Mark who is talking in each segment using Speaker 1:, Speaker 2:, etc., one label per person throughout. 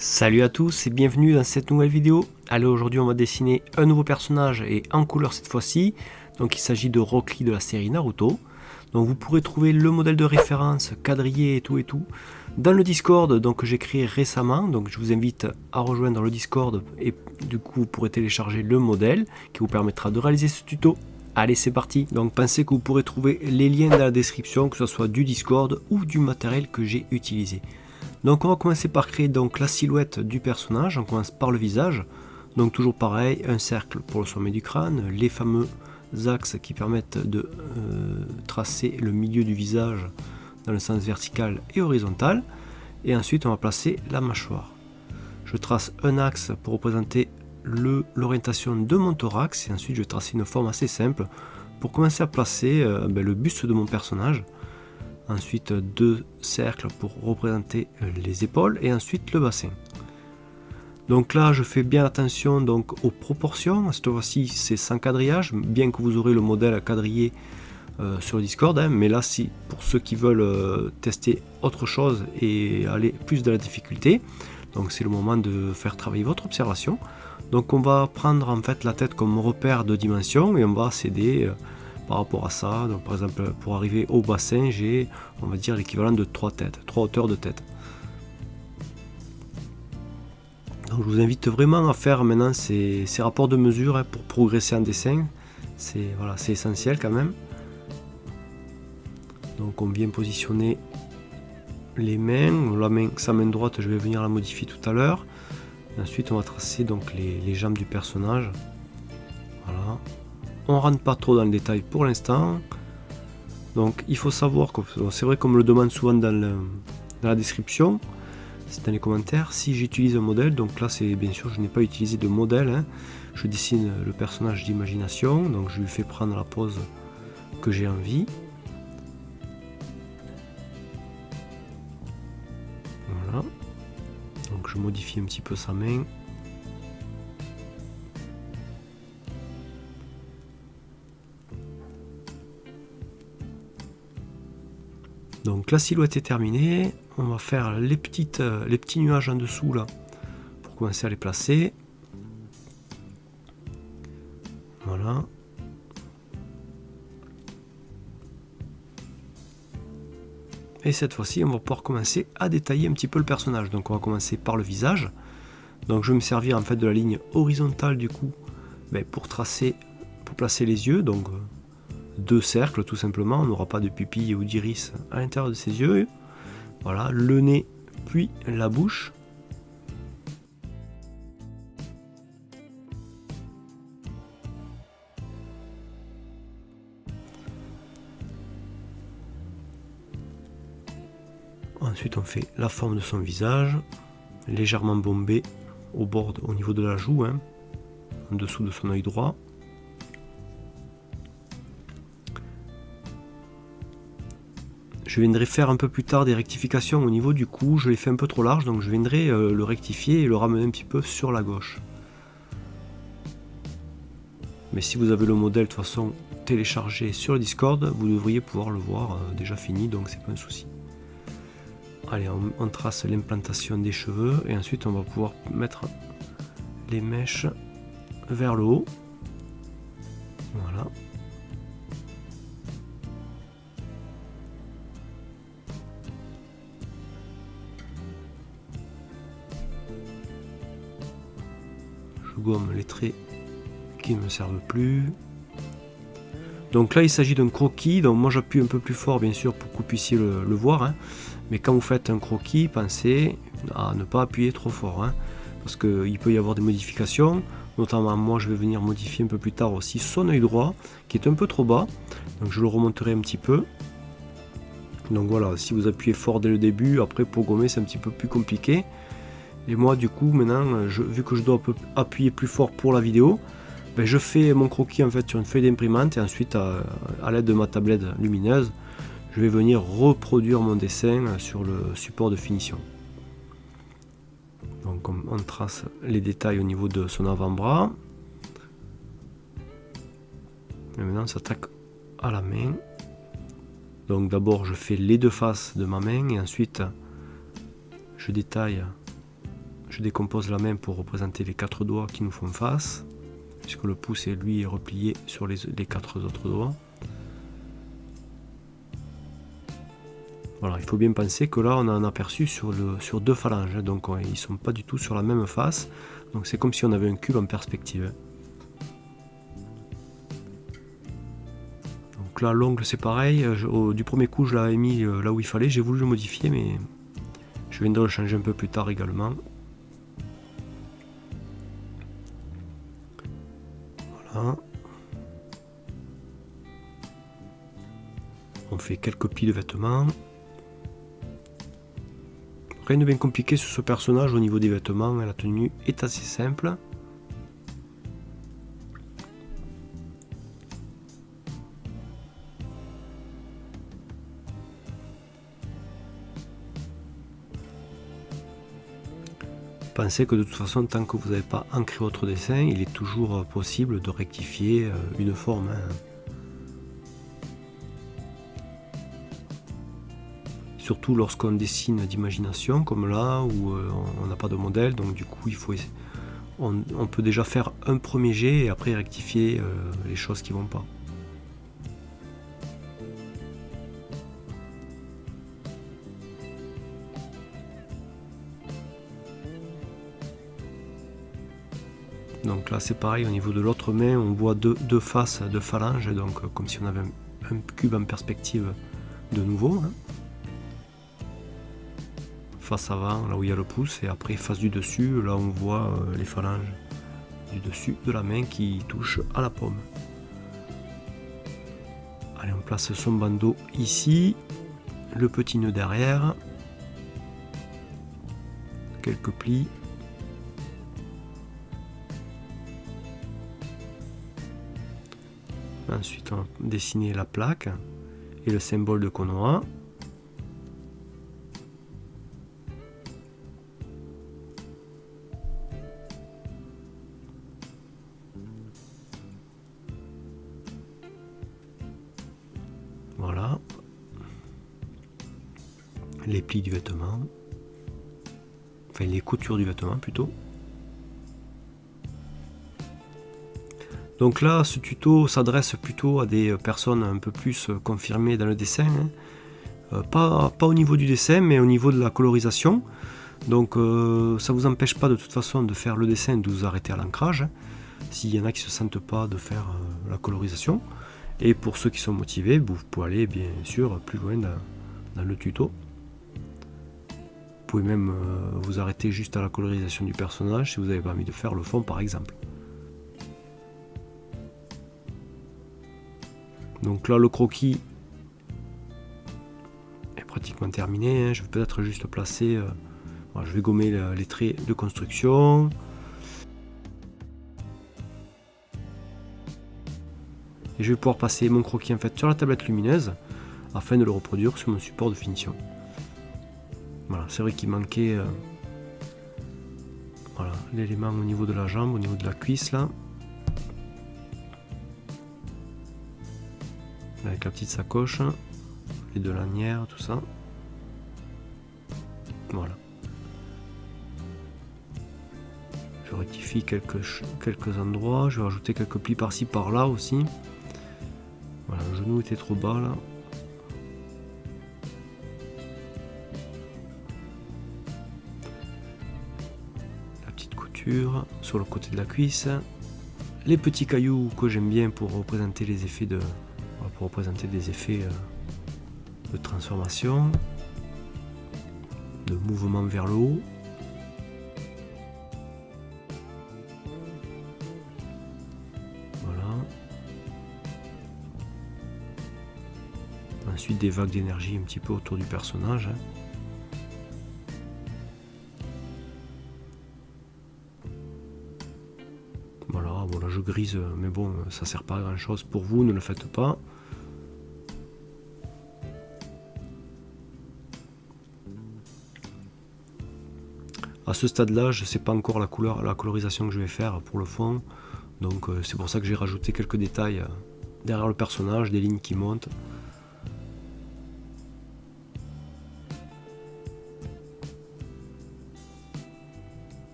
Speaker 1: Salut à tous et bienvenue dans cette nouvelle vidéo. Allez, aujourd'hui on va dessiner un nouveau personnage et en couleur cette fois-ci. Donc il s'agit de Rock Lee de la série Naruto. Donc vous pourrez trouver le modèle de référence, quadrillé et tout dans le Discord donc, que j'ai créé récemment. Donc je vous invite à rejoindre le Discord et du coup vous pourrez télécharger le modèle qui vous permettra de réaliser ce tuto. Allez, c'est parti. Donc pensez que vous pourrez trouver les liens dans la description, que ce soit du Discord ou du matériel que j'ai utilisé. Donc on va commencer par créer donc la silhouette du personnage. On commence par le visage. Donc toujours pareil, un cercle pour le sommet du crâne, les fameux axes qui permettent de tracer le milieu du visage dans le sens vertical et horizontal. Et ensuite on va placer la mâchoire. Je trace un axe pour représenter l'orientation de mon thorax et ensuite je vais tracer une forme assez simple pour commencer à placer le buste de mon personnage. Ensuite deux cercles pour représenter les épaules et ensuite le bassin. Donc là je fais bien attention donc aux proportions. Cette fois-ci c'est sans quadrillage, bien que vous aurez le modèle à quadriller sur le Discord, mais là si pour ceux qui veulent tester autre chose et aller plus dans la difficulté, donc c'est le moment de faire travailler votre observation. Donc on va prendre en fait la tête comme repère de dimension et on va s'aider par rapport à ça. Donc par exemple pour arriver au bassin j'ai on va dire l'équivalent de 3 têtes, 3 hauteurs de tête. Donc je vous invite vraiment à faire maintenant ces rapports de mesure pour progresser en dessin. C'est voilà, c'est essentiel quand même. Donc on vient positionner les mains. Sa main droite je vais venir la modifier tout à l'heure. Ensuite on va tracer donc les jambes du personnage. Voilà. On rentre pas trop dans le détail pour l'instant. Donc il faut savoir que c'est vrai qu'on me le demande souvent dans la description, c'est dans les commentaires, si j'utilise un modèle. Donc là c'est bien sûr je n'ai pas utilisé de modèle, Je dessine le personnage d'imagination, donc je lui fais prendre la pose que j'ai envie. Voilà. Donc je modifie un petit peu sa main. Donc la silhouette est terminée, on va faire les petits nuages en dessous là pour commencer à les placer. Voilà. Et cette fois-ci on va pouvoir commencer à détailler un petit peu le personnage. Donc on va commencer par le visage. Donc je vais me servir en fait de la ligne horizontale du coup pour placer les yeux. Donc deux cercles tout simplement, on n'aura pas de pupille ou d'iris à l'intérieur de ses yeux. Voilà, le nez puis la bouche. Ensuite on fait la forme de son visage, légèrement bombé au niveau de la joue, en dessous de son œil droit. Je viendrai faire un peu plus tard des rectifications au niveau du cou, je l'ai fait un peu trop large, donc je viendrai le rectifier et le ramener un petit peu sur la gauche. Mais si vous avez le modèle de toute façon téléchargé sur le Discord, vous devriez pouvoir le voir déjà fini, donc c'est pas un souci. Allez, on trace l'implantation des cheveux et ensuite on va pouvoir mettre les mèches vers le haut. Voilà. Je gomme les traits qui ne me servent plus. Donc là il s'agit d'un croquis, donc moi j'appuie un peu plus fort bien sûr pour que vous puissiez le voir, mais quand vous faites un croquis, pensez à ne pas appuyer trop fort, parce qu'il peut y avoir des modifications, notamment moi je vais venir modifier un peu plus tard aussi son œil droit qui est un peu trop bas, donc je le remonterai un petit peu. Donc voilà, si vous appuyez fort dès le début, après pour gommer c'est un petit peu plus compliqué. Et moi du coup maintenant, vu que je dois appuyer plus fort pour la vidéo, je fais mon croquis en fait sur une feuille d'imprimante et ensuite à l'aide de ma tablette lumineuse, je vais venir reproduire mon dessin sur le support de finition. Donc on trace les détails au niveau de son avant-bras. Et maintenant on s'attaque à la main. Donc d'abord je fais les deux faces de ma main et ensuite je détaille je décompose la main pour représenter les 4 doigts qui nous font face, puisque le pouce lui est replié sur les 4 autres doigts. Voilà, il faut bien penser que là on a un aperçu sur 2 phalanges, donc ils ne sont pas du tout sur la même face, donc c'est comme si on avait un cube en perspective. Donc là l'ongle c'est pareil, du premier coup je l'avais mis là où il fallait, j'ai voulu le modifier mais je viendrai le changer un peu plus tard également. Voilà. On fait quelques plis de vêtements. Rien de bien compliqué sur ce personnage au niveau des vêtements, la tenue est assez simple. Pensez que de toute façon, tant que vous n'avez pas ancré votre dessin, il est toujours possible de rectifier une forme. Surtout lorsqu'on dessine d'imagination, comme là, où on n'a pas de modèle, donc du coup, on peut déjà faire un premier jet et après rectifier les choses qui ne vont pas. Donc là c'est pareil, au niveau de l'autre main on voit deux faces de phalanges, donc comme si on avait un cube en perspective de nouveau. Hein. Face avant, là où il y a le pouce, et après face du dessus, là on voit les phalanges du dessus de la main qui touchent à la paume. Allez, on place son bandeau ici, le petit nœud derrière, quelques plis. Ensuite, on va dessiner la plaque et le symbole de Konoha. Voilà. Les plis du vêtement. Enfin, les coutures du vêtement plutôt. Donc là, ce tuto s'adresse plutôt à des personnes un peu plus confirmées dans le dessin. Hein. Pas au niveau du dessin, mais au niveau de la colorisation. Donc ça ne vous empêche pas de toute façon de faire le dessin et de vous arrêter à l'ancrage. Hein, s'il y en a qui ne se sentent pas de faire la colorisation. Et pour ceux qui sont motivés, vous pouvez aller bien sûr plus loin dans le tuto. Vous pouvez même vous arrêter juste à la colorisation du personnage si vous n'avez pas envie de faire le fond par exemple. Donc là le croquis est pratiquement terminé, hein. Je vais peut-être juste placer, voilà, je vais gommer les traits de construction. Et je vais pouvoir passer mon croquis en fait sur la tablette lumineuse afin de le reproduire sur mon support de finition. Voilà, c'est vrai qu'il manquait voilà, l'élément au niveau de la jambe, au niveau de la cuisse là. Avec la petite sacoche, les deux lanières, tout ça. Voilà. Je rectifie quelques endroits, je vais rajouter quelques plis par-ci par-là aussi. Voilà, le genou était trop bas là. La petite couture sur le côté de la cuisse. Les petits cailloux que j'aime bien pour représenter les effets de... pour représenter des effets de transformation, de mouvement vers le haut. Voilà. Ensuite des vagues d'énergie un petit peu autour du personnage. Voilà, voilà, je grise, mais bon, ça sert pas à grand chose pour vous, ne le faites pas. À ce stade-là, je ne sais pas encore la colorisation que je vais faire pour le fond, donc c'est pour ça que j'ai rajouté quelques détails derrière le personnage, des lignes qui montent.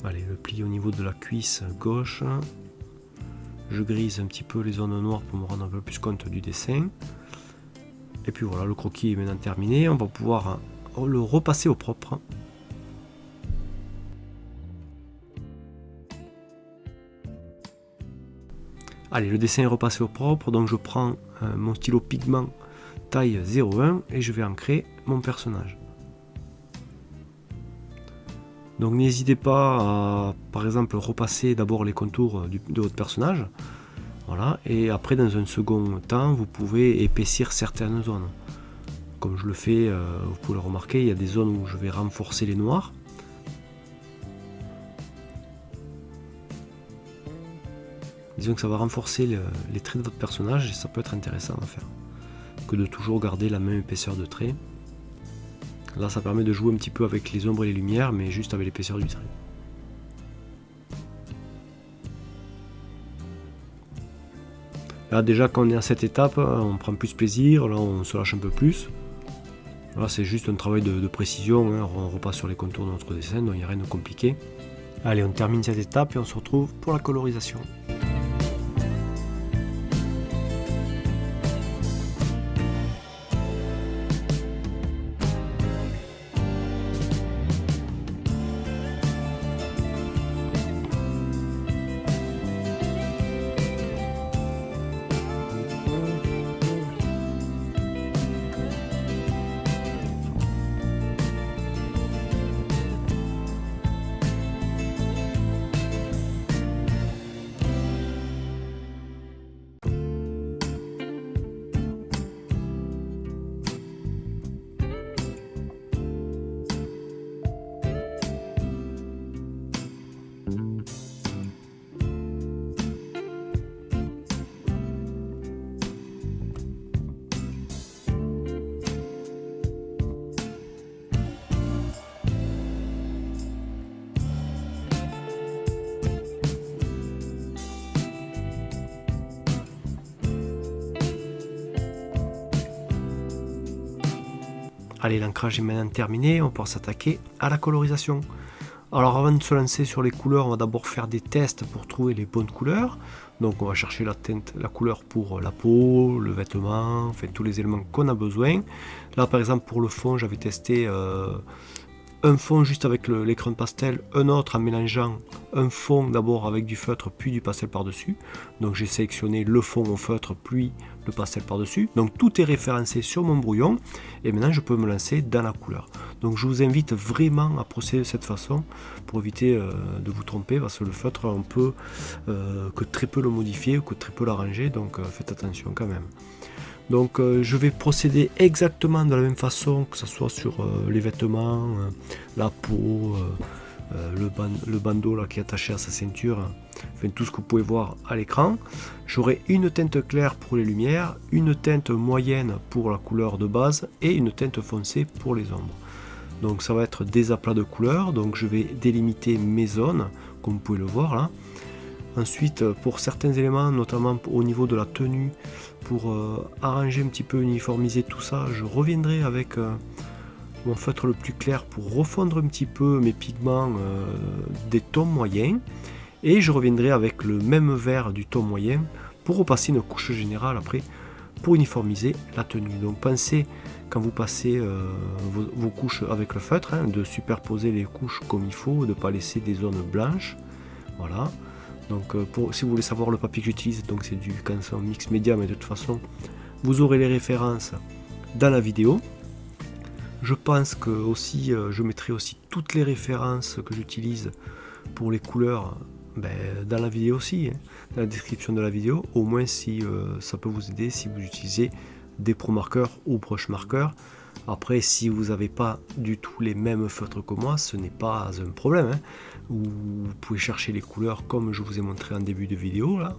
Speaker 1: Allez, le pli au niveau de la cuisse gauche. Je grise un petit peu les zones noires pour me rendre un peu plus compte du dessin. Et puis voilà, le croquis est maintenant terminé. On va pouvoir le repasser au propre. Allez, le dessin est repassé au propre, donc je prends mon stylo pigment taille 0,1 et je vais ancrer mon personnage. Donc n'hésitez pas à, par exemple, repasser d'abord les contours de votre personnage. Voilà, et après, dans un second temps, vous pouvez épaissir certaines zones. Comme je le fais, vous pouvez le remarquer, il y a des zones où je vais renforcer les noirs. Disons que ça va renforcer les traits de votre personnage et ça peut être intéressant à faire. Que de toujours garder la même épaisseur de trait. Là, ça permet de jouer un petit peu avec les ombres et les lumières, mais juste avec l'épaisseur du trait. Là, déjà, quand on est à cette étape, on prend plus plaisir, là, on se lâche un peu plus. Là, c'est juste un travail de précision, hein. On repasse sur les contours de notre dessin, donc il n'y a rien de compliqué. Allez, on termine cette étape et on se retrouve pour la colorisation. Allez, l'ancrage est maintenant terminé, on va pouvoir s'attaquer à la colorisation. Alors avant de se lancer sur les couleurs, on va d'abord faire des tests pour trouver les bonnes couleurs. Donc on va chercher la teinte, la couleur pour la peau, le vêtement, enfin tous les éléments qu'on a besoin. Là par exemple pour le fond, j'avais testé un fond juste avec l'écran de pastel, un autre en mélangeant un fond d'abord avec du feutre puis du pastel par-dessus. Donc j'ai sélectionné le fond au feutre puis le pastel par-dessus. Donc tout est référencé sur mon brouillon et maintenant je peux me lancer dans la couleur. Donc je vous invite vraiment à procéder de cette façon pour éviter de vous tromper parce que le feutre on peut que très peu le modifier ou que très peu l'arranger, donc faites attention quand même. Donc je vais procéder exactement de la même façon que ce soit sur les vêtements, la peau, le bandeau là, qui est attaché à sa ceinture, enfin tout ce que vous pouvez voir à l'écran. J'aurai une teinte claire pour les lumières, une teinte moyenne pour la couleur de base et une teinte foncée pour les ombres. Donc ça va être des aplats de couleurs, donc je vais délimiter mes zones comme vous pouvez le voir là. Ensuite, pour certains éléments, notamment au niveau de la tenue, pour arranger un petit peu, uniformiser tout ça, je reviendrai avec mon feutre le plus clair pour refondre un petit peu mes pigments des tons moyens. Et je reviendrai avec le même vert du ton moyen pour repasser une couche générale après, pour uniformiser la tenue. Donc pensez, quand vous passez vos couches avec le feutre, hein, de superposer les couches comme il faut, de ne pas laisser des zones blanches. Voilà. Donc si vous voulez savoir le papier que j'utilise, donc c'est du Canson Mix Media, mais de toute façon vous aurez les références dans la vidéo. Je pense que aussi je mettrai aussi toutes les références que j'utilise pour les couleurs dans la vidéo aussi, hein, dans la description de la vidéo, au moins si ça peut vous aider si vous utilisez des pro marqueurs ou brush marqueurs. Après, si vous n'avez pas du tout les mêmes feutres que moi, ce n'est pas un problème, hein. Vous pouvez chercher les couleurs comme je vous ai montré en début de vidéo, là,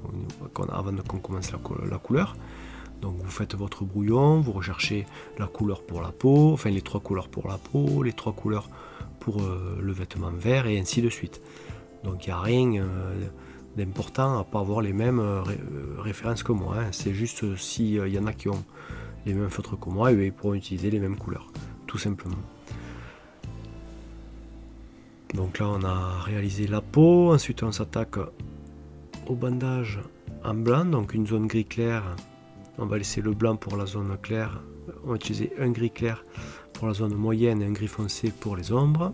Speaker 1: avant qu'on commence la couleur. Donc vous faites votre brouillon, vous recherchez la couleur pour la peau, enfin les 3 couleurs pour la peau, les 3 couleurs pour le vêtement vert et ainsi de suite. Donc il n'y a rien d'important à ne pas avoir les mêmes références que moi, hein. C'est juste s'il y en a qui ont les mêmes feutres que moi, et ils pourront utiliser les mêmes couleurs, tout simplement. Donc là on a réalisé la peau, ensuite on s'attaque au bandage en blanc, donc une zone gris clair. On va laisser le blanc pour la zone claire, on va utiliser un gris clair pour la zone moyenne et un gris foncé pour les ombres.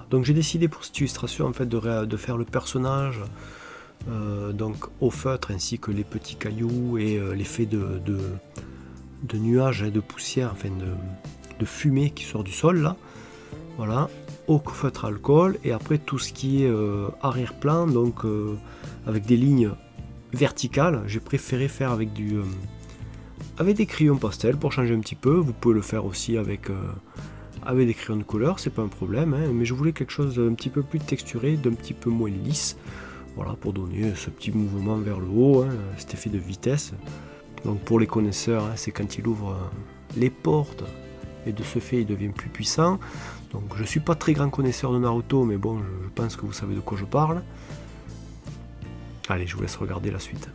Speaker 1: Donc j'ai décidé pour cette illustration en fait de faire le personnage donc au feutre ainsi que les petits cailloux et l'effet de nuages et de poussière, enfin de fumée qui sort du sol là. Voilà, au feutre alcool, et après tout ce qui est arrière-plan, donc avec des lignes verticales, j'ai préféré faire avec des crayons pastel pour changer un petit peu. Vous pouvez le faire aussi avec des crayons de couleur, c'est pas un problème, hein, mais je voulais quelque chose d'un petit peu plus texturé, d'un petit peu moins lisse, voilà, pour donner ce petit mouvement vers le haut, hein, cet effet de vitesse. Donc pour les connaisseurs, hein, c'est quand il ouvre les portes, et de ce fait il devient plus puissant. Donc je suis pas très grand connaisseur de Naruto, mais bon, je pense que vous savez de quoi je parle. Allez, je vous laisse regarder la suite.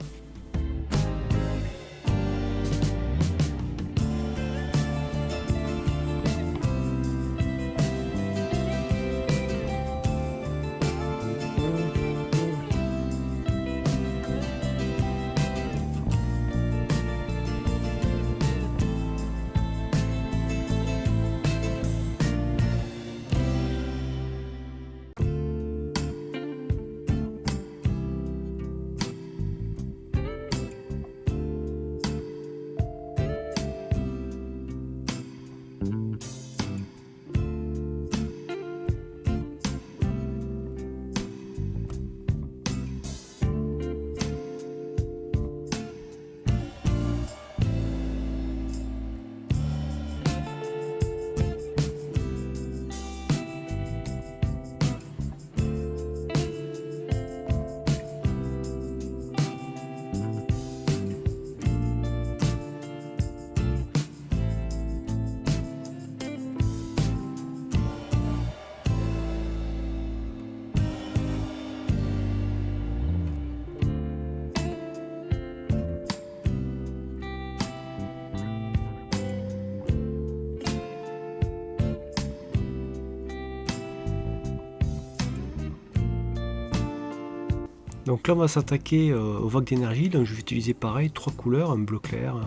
Speaker 1: Donc là on va s'attaquer aux vagues d'énergie, donc je vais utiliser pareil, 3 couleurs, un bleu clair,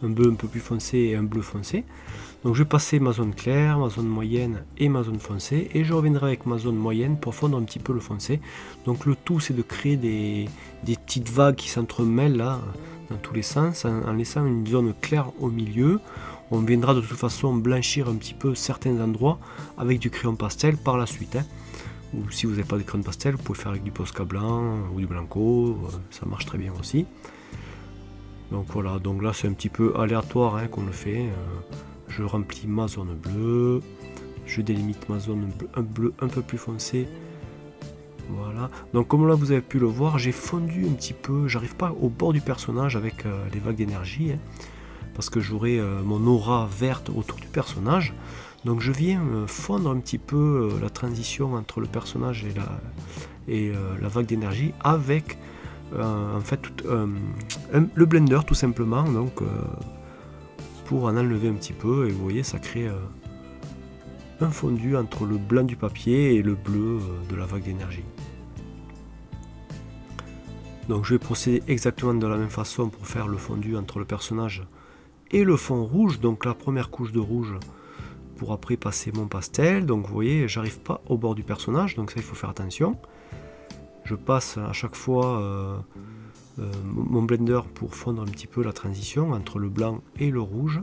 Speaker 1: un bleu un peu plus foncé et un bleu foncé. Donc je vais passer ma zone claire, ma zone moyenne et ma zone foncée, et je reviendrai avec ma zone moyenne pour fondre un petit peu le foncé. Donc le tout c'est de créer des petites vagues qui s'entremêlent là, dans tous les sens, en laissant une zone claire au milieu. On viendra de toute façon blanchir un petit peu certains endroits avec du crayon pastel par la suite, hein. Ou si vous n'avez pas de crayon pastel, vous pouvez faire avec du Posca blanc ou du Blanco, ça marche très bien aussi. Donc voilà, donc là c'est un petit peu aléatoire hein, qu'on le fait. Je remplis ma zone bleue, je délimite ma zone bleu un peu plus foncé. Voilà, donc comme là vous avez pu le voir, j'ai fondu un petit peu, j'arrive pas au bord du personnage avec les vagues d'énergie, hein, parce que j'aurai mon aura verte autour du personnage. Donc je viens fondre un petit peu la transition entre le personnage et la vague d'énergie avec en fait le blender tout simplement, donc pour en enlever un petit peu, et vous voyez ça crée un fondu entre le blanc du papier et le bleu de la vague d'énergie. Donc je vais procéder exactement de la même façon pour faire le fondu entre le personnage et le fond rouge. Donc la première couche de rouge pour après passer mon pastel. Donc vous voyez, j'arrive pas au bord du personnage, donc ça il faut faire attention. Je passe à chaque fois mon blender pour fondre un petit peu la transition entre le blanc et le rouge.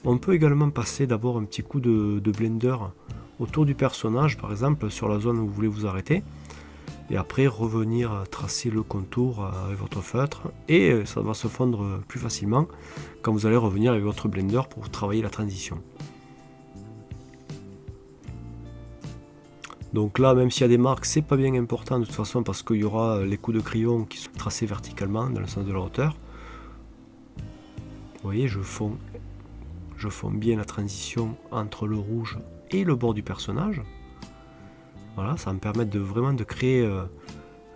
Speaker 1: On peut également passer d'abord un petit coup de blender autour du personnage, par exemple sur la zone où vous voulez vous arrêter, et après revenir tracer le contour avec votre feutre, et ça va se fondre plus facilement quand vous allez revenir avec votre blender pour travailler la transition. Donc là, même s'il y a des marques, c'est pas bien important de toute façon, parce qu'il y aura les coups de crayon qui sont tracés verticalement dans le sens de la hauteur. Vous voyez, je fonds bien la transition entre le rouge et le bord du personnage. Voilà, ça va me permettre de vraiment de créer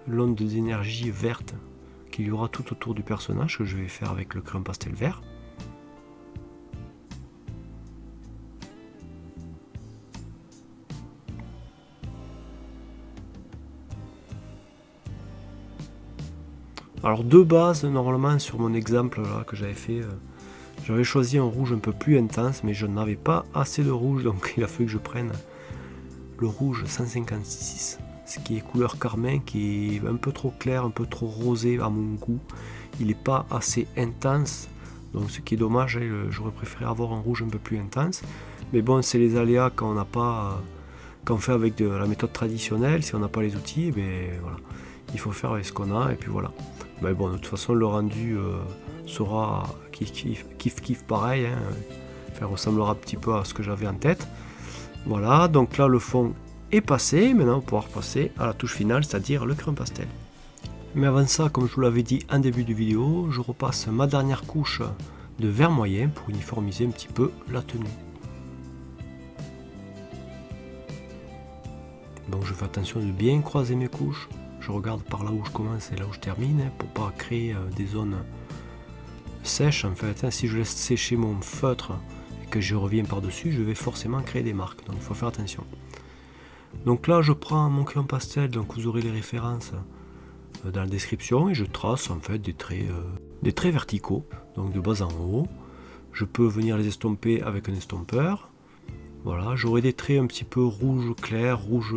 Speaker 1: l'onde d'énergie verte qu'il y aura tout autour du personnage que je vais faire avec le crayon pastel vert. Alors de base, normalement sur mon exemple là que j'avais fait, j'avais choisi un rouge un peu plus intense, mais je n'avais pas assez de rouge, donc il a fallu que je prenne le rouge 156, ce qui est couleur carmin, qui est un peu trop clair, un peu trop rosé à mon goût. Il n'est pas assez intense, donc ce qui est dommage, j'aurais préféré avoir un rouge un peu plus intense. Mais bon, c'est les aléas quand on n'a pas, quand on fait avec de la méthode traditionnelle, si on n'a pas les outils, et bien voilà, il faut faire avec ce qu'on a, et puis voilà. Mais bon, de toute façon, le rendu sera kiff pareil, hein. Enfin, ressemblera un petit peu à ce que j'avais en tête. Voilà, donc là le fond est passé, maintenant on va pouvoir passer à la touche finale, c'est-à-dire le crayon pastel. Mais avant ça, comme je vous l'avais dit en début de vidéo, je repasse ma dernière couche de vert moyen pour uniformiser un petit peu la tenue. Donc je fais attention de bien croiser mes couches, je regarde par là où je commence et là où je termine, hein, pour pas créer des zones sèches en fait. Hein. Si je laisse sécher mon feutre et que je reviens par-dessus, je vais forcément créer des marques, donc il faut faire attention. Donc là je prends mon crayon pastel, donc vous aurez les références dans la description, et je trace en fait des traits verticaux, donc de bas en haut. Je peux venir les estomper avec un estompeur. Voilà, j'aurai des traits un petit peu rouge clair, rouge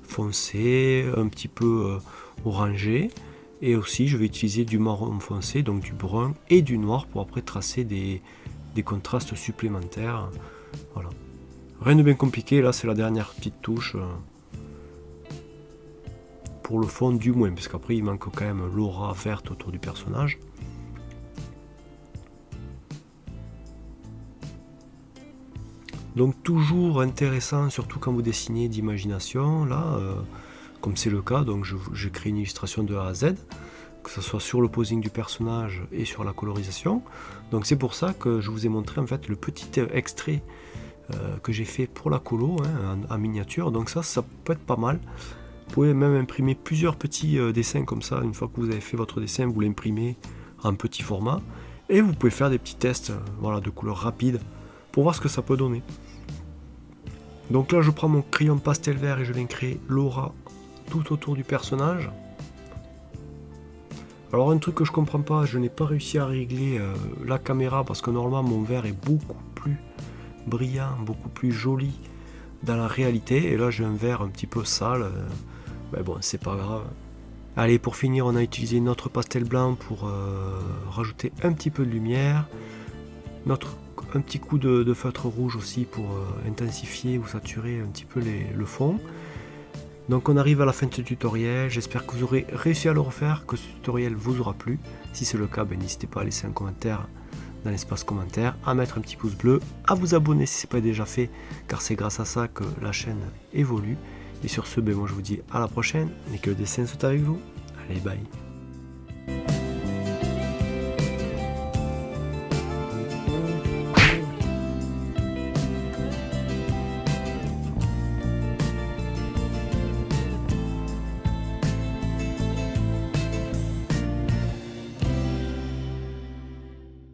Speaker 1: foncé, un petit peu orangé, et aussi je vais utiliser du marron foncé, donc du brun et du noir pour après tracer des contrastes supplémentaires. Voilà, rien de bien compliqué. Là c'est la dernière petite touche pour le fond du moins, parce qu'après il manque quand même l'aura verte autour du personnage. Donc toujours intéressant, surtout quand vous dessinez d'imagination, là, comme c'est le cas, donc j'ai créé une illustration de A à Z, que ce soit sur le posing du personnage et sur la colorisation. Donc c'est pour ça que je vous ai montré en fait le petit extrait que j'ai fait pour la colo, hein, en miniature. Donc ça peut être pas mal. Vous pouvez même imprimer plusieurs petits dessins comme ça. Une fois que vous avez fait votre dessin, vous l'imprimez en petit format, et vous pouvez faire des petits tests voilà, de couleurs rapides pour voir ce que ça peut donner. Donc là je prends mon crayon pastel vert et je viens créer l'aura tout autour du personnage. Alors un truc que je comprends pas, je n'ai pas réussi à régler la caméra, parce que normalement mon vert est beaucoup plus brillant, beaucoup plus joli dans la réalité, et là j'ai un vert un petit peu sale, mais bon c'est pas grave. Allez, pour finir, on a utilisé notre pastel blanc pour rajouter un petit peu de lumière, un petit coup de feutre rouge aussi pour intensifier ou saturer un petit peu le fond. Donc on arrive à la fin de ce tutoriel, j'espère que vous aurez réussi à le refaire, que ce tutoriel vous aura plu. Si c'est le cas, n'hésitez pas à laisser un commentaire dans l'espace commentaire, à mettre un petit pouce bleu, à vous abonner si ce n'est pas déjà fait, car c'est grâce à ça que la chaîne évolue. Et sur ce, moi je vous dis à la prochaine, et que le dessin soit avec vous. Allez, bye.